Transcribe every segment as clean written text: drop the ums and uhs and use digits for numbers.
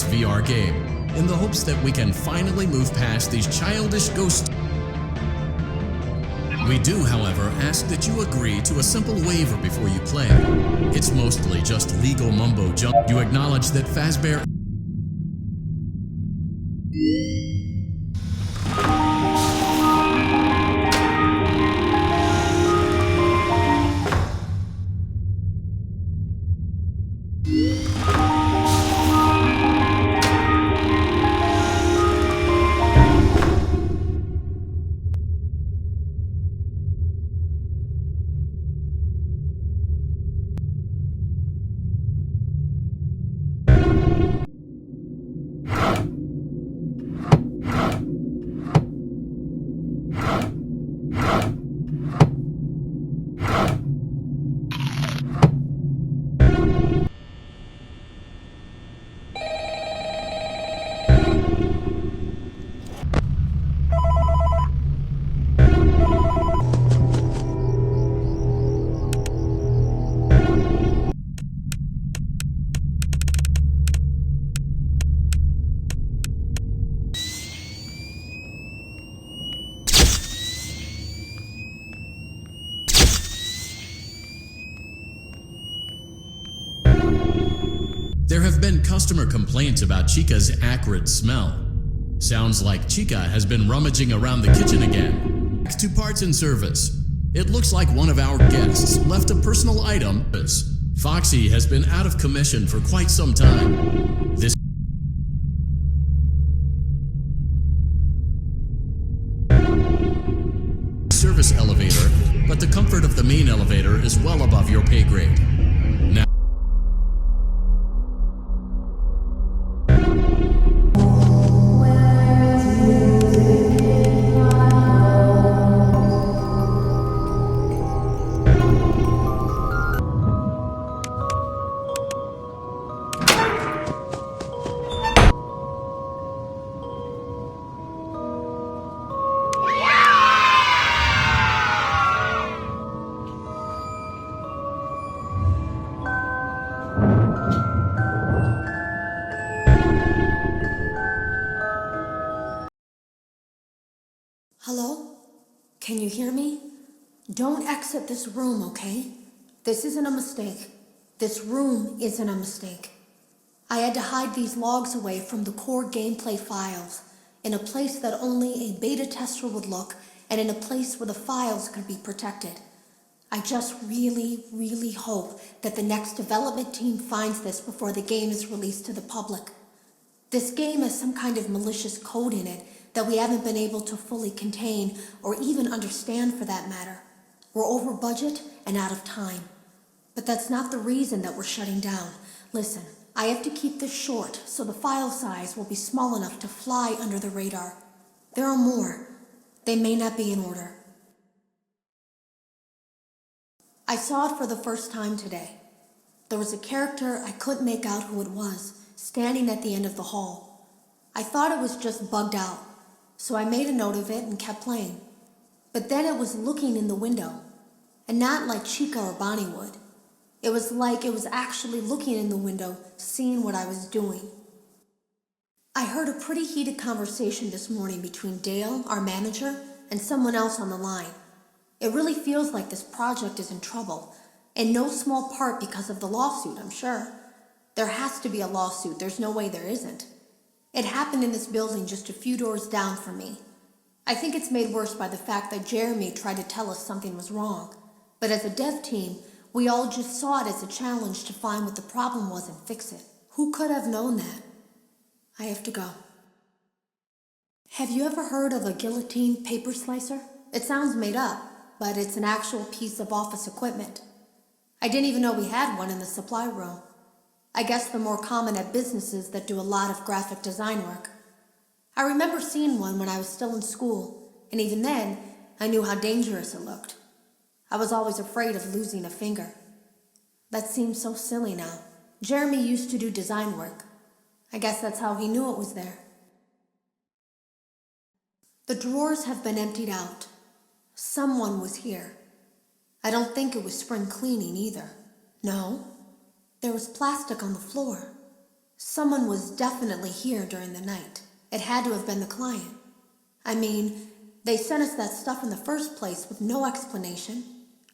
VR game in the hopes that we can finally move past these childish ghosts. We do, however, ask that you agree to a simple waiver before you play. It's mostly just legal mumbo jumbo. You acknowledge that Fazbear There have been customer complaints about Chica's acrid smell. Sounds like Chica has been rummaging around the kitchen again. To parts and service. It looks like one of our guests left a personal item. Foxy has been out of commission for quite some time. This service elevator, but the comfort of the main elevator is well above your pay grade. Now, Hello? Can you hear me? Don't exit this room, okay? This isn't a mistake. This room isn't a mistake. I had to hide these logs away from the core gameplay files, in a place that only a beta tester would look, and in a place where the files could be protected. I just really, really hope that the next development team finds this before the game is released to the public. This game has some kind of malicious code in it that we haven't been able to fully contain or even understand for that matter. We're over budget and out of time. But that's not the reason that we're shutting down. Listen, I have to keep this short so the file size will be small enough to fly under the radar. There are more. They may not be in order. I saw it for the first time today. There was a character I couldn't make out who it was, standing at the end of the hall. I thought it was just bugged out, so I made a note of it and kept playing. But then it was looking in the window, and not like Chica or Bonnie would. It was like it was actually looking in the window, seeing what I was doing. I heard a pretty heated conversation this morning between Dale, our manager, and someone else on the line. It really feels like this project is in trouble, in no small part because of the lawsuit, I'm sure. There has to be a lawsuit, there's no way there isn't. It happened in this building just a few doors down from me. I think it's made worse by the fact that Jeremy tried to tell us something was wrong. But as a dev team, we all just saw it as a challenge to find what the problem was and fix it. Who could have known that? I have to go. Have you ever heard of a guillotine paper slicer? It sounds made up, but it's an actual piece of office equipment. I didn't even know we had one in the supply room. I guess they're more common at businesses that do a lot of graphic design work. I remember seeing one when I was still in school, and even then, I knew how dangerous it looked. I was always afraid of losing a finger. That seems so silly now. Jeremy used to do design work. I guess that's how he knew it was there. The drawers have been emptied out. Someone was here. I don't think it was spring cleaning either. No. There was plastic on the floor. Someone was definitely here during the night. It had to have been the client. I mean, they sent us that stuff in the first place with no explanation,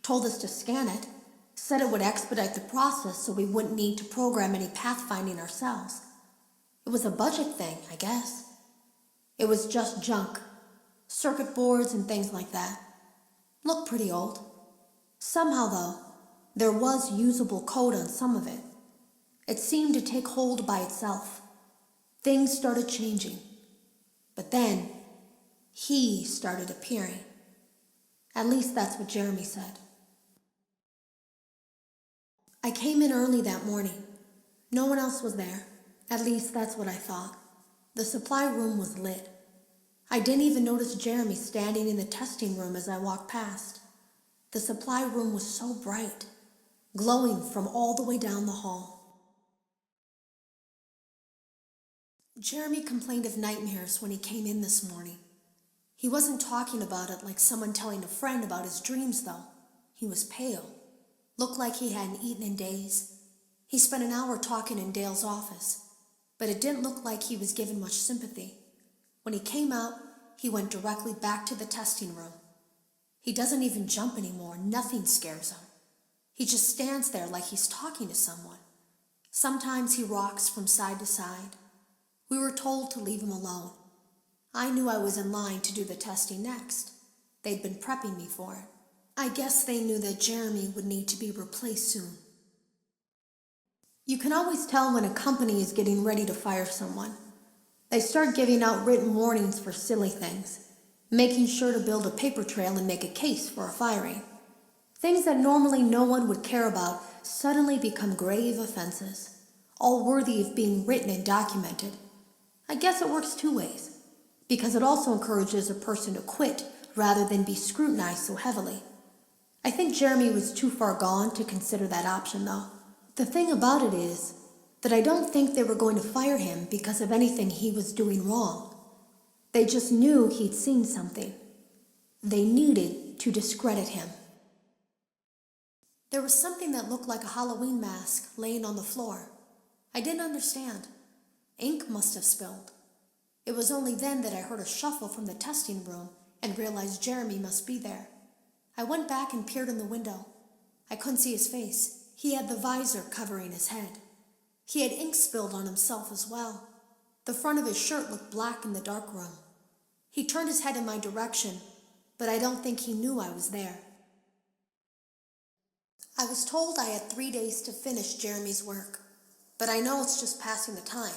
told us to scan it, said it would expedite the process so we wouldn't need to program any pathfinding ourselves. It was a budget thing, I guess. It was just junk. Circuit boards and things like that. Looked pretty old. Somehow, though, there was usable code on some of it. It seemed to take hold by itself. Things started changing. But then, he started appearing. At least that's what Jeremy said. I came in early that morning. No one else was there. At least that's what I thought. The supply room was lit. I didn't even notice Jeremy standing in the testing room as I walked past. The supply room was so bright, glowing from all the way down the hall. Jeremy complained of nightmares when he came in this morning. He wasn't talking about it like someone telling a friend about his dreams, though. He was pale, looked like he hadn't eaten in days. He spent an hour talking in Dale's office, but it didn't look like he was given much sympathy. When he came out, he went directly back to the testing room. He doesn't even jump anymore. Nothing scares him. He just stands there like he's talking to someone. Sometimes he rocks from side to side. We were told to leave him alone. I knew I was in line to do the testing next. They'd been prepping me for it. I guess they knew that Jeremy would need to be replaced soon. You can always tell when a company is getting ready to fire someone. They start giving out written warnings for silly things, making sure to build a paper trail and make a case for a firing. Things that normally no one would care about suddenly become grave offenses, all worthy of being written and documented. I guess it works two ways, because it also encourages a person to quit rather than be scrutinized so heavily. I think Jeremy was too far gone to consider that option, though. The thing about it is that I don't think they were going to fire him because of anything he was doing wrong. They just knew he'd seen something. They needed to discredit him. There was something that looked like a Halloween mask laying on the floor. I didn't understand. Ink must have spilled. It was only then that I heard a shuffle from the testing room and realized Jeremy must be there. I went back and peered in the window. I couldn't see his face. He had the visor covering his head. He had ink spilled on himself as well. The front of his shirt looked black in the dark room. He turned his head in my direction, but I don't think he knew I was there. I was told I had 3 days to finish Jeremy's work, but I know it's just passing the time.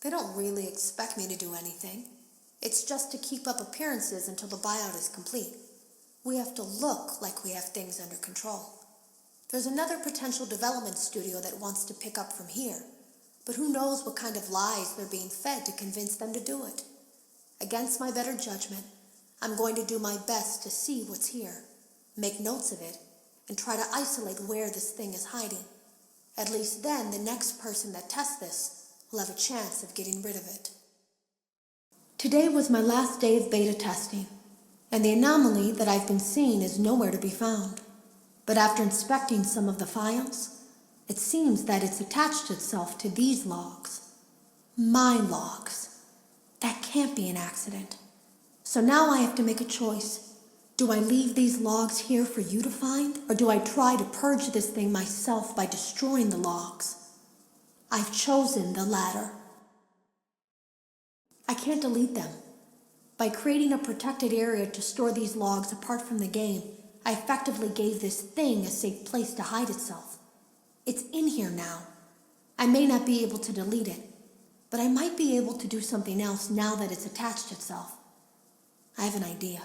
They don't really expect me to do anything. It's just to keep up appearances until the buyout is complete. We have to look like we have things under control. There's another potential development studio that wants to pick up from here, but who knows what kind of lies they're being fed to convince them to do it. Against my better judgment, I'm going to do my best to see what's here, make notes of it, and try to isolate where this thing is hiding. At least then the next person that tests this will have a chance of getting rid of it. Today was my last day of beta testing, and the anomaly that I've been seeing is nowhere to be found. But after inspecting some of the files, it seems that it's attached itself to these logs. My logs. That can't be an accident. So now I have to make a choice. Do I leave these logs here for you to find, or do I try to purge this thing myself by destroying the logs? I've chosen the latter. I can't delete them. By creating a protected area to store these logs apart from the game, I effectively gave this thing a safe place to hide itself. It's in here now. I may not be able to delete it, but I might be able to do something else now that it's attached itself. I have an idea.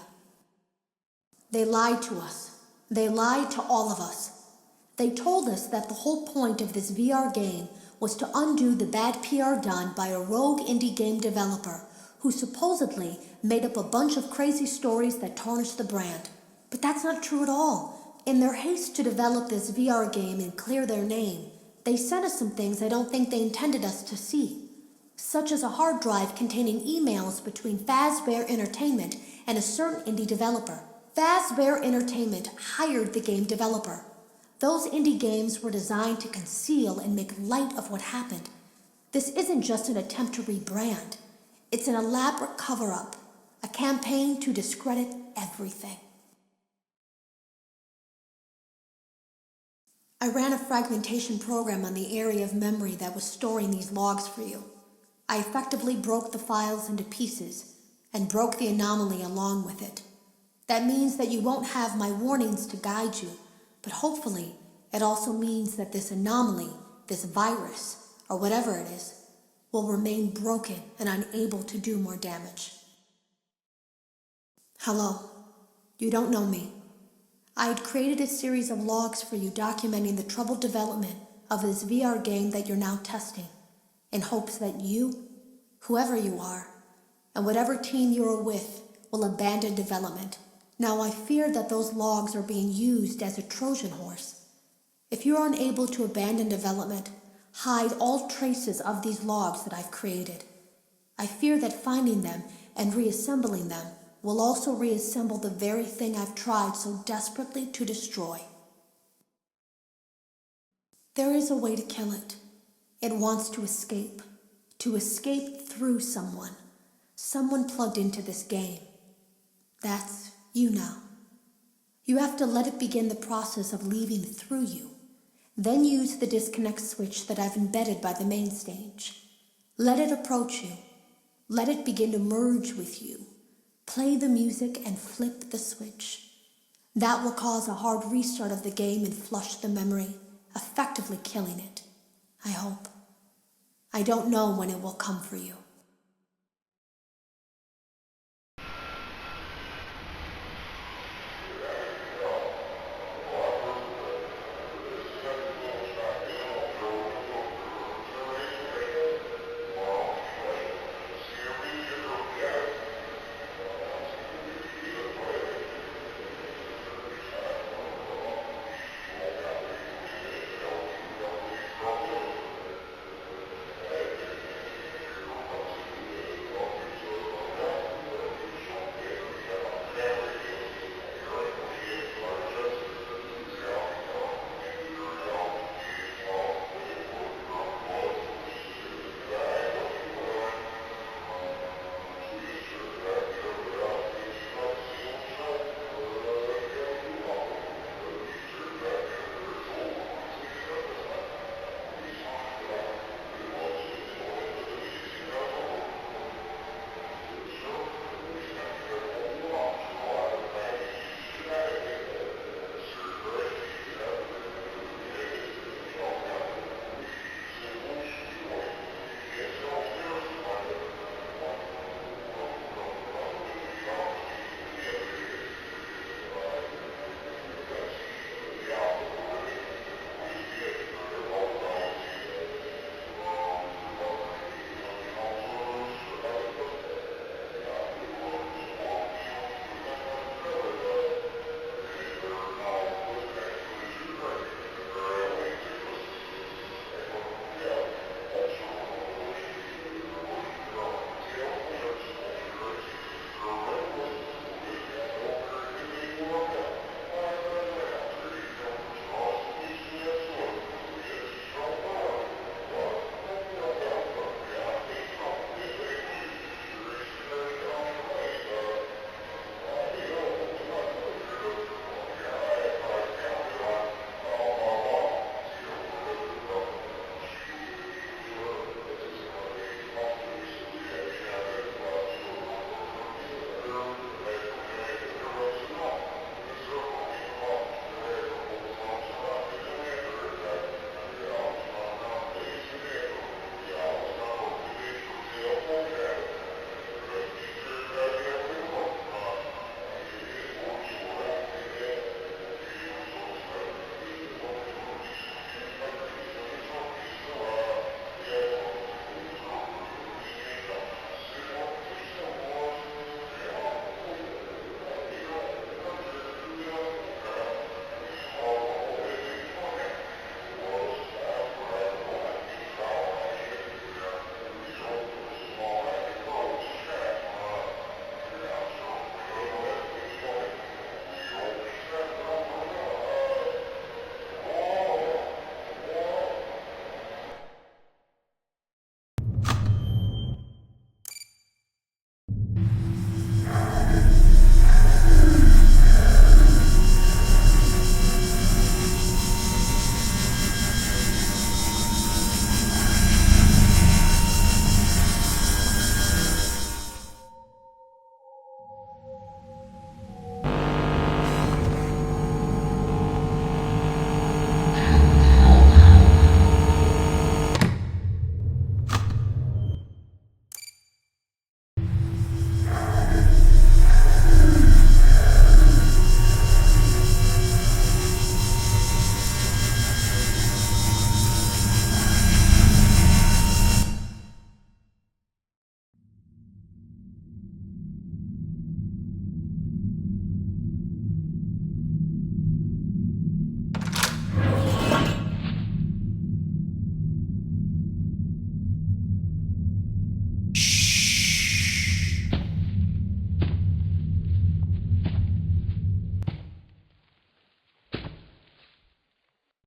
They lied to us. They lied to all of us. They told us that the whole point of this VR game was to undo the bad PR done by a rogue indie game developer who supposedly made up a bunch of crazy stories that tarnished the brand. But that's not true at all. In their haste to develop this VR game and clear their name, they sent us some things I don't think they intended us to see, such as a hard drive containing emails between Fazbear Entertainment and a certain indie developer. Fazbear Entertainment hired the game developer. Those indie games were designed to conceal and make light of what happened. This isn't just an attempt to rebrand. It's an elaborate cover-up, a campaign to discredit everything. I ran a fragmentation program on the area of memory that was storing these logs for you. I effectively broke the files into pieces and broke the anomaly along with it. That means that you won't have my warnings to guide you, but hopefully it also means that this anomaly, this virus, or whatever it is, will remain broken and unable to do more damage. Hello, you don't know me. I had created a series of logs for you documenting the troubled development of this VR game that you're now testing, in hopes that you, whoever you are, and whatever team you're with, will abandon development. Now I fear that those logs are being used as a Trojan horse. If you're unable to abandon development, hide all traces of these logs that I've created. I fear that finding them and reassembling them will also reassemble the very thing I've tried so desperately to destroy. There is a way to kill it. It wants to escape through someone plugged into this game. That's you now. You have to let it begin the process of leaving through you. Then use the disconnect switch that I've embedded by the main stage. Let it approach you. Let it begin to merge with you. Play the music and flip the switch. That will cause a hard restart of the game and flush the memory, effectively killing it. I hope. I don't know when it will come for you.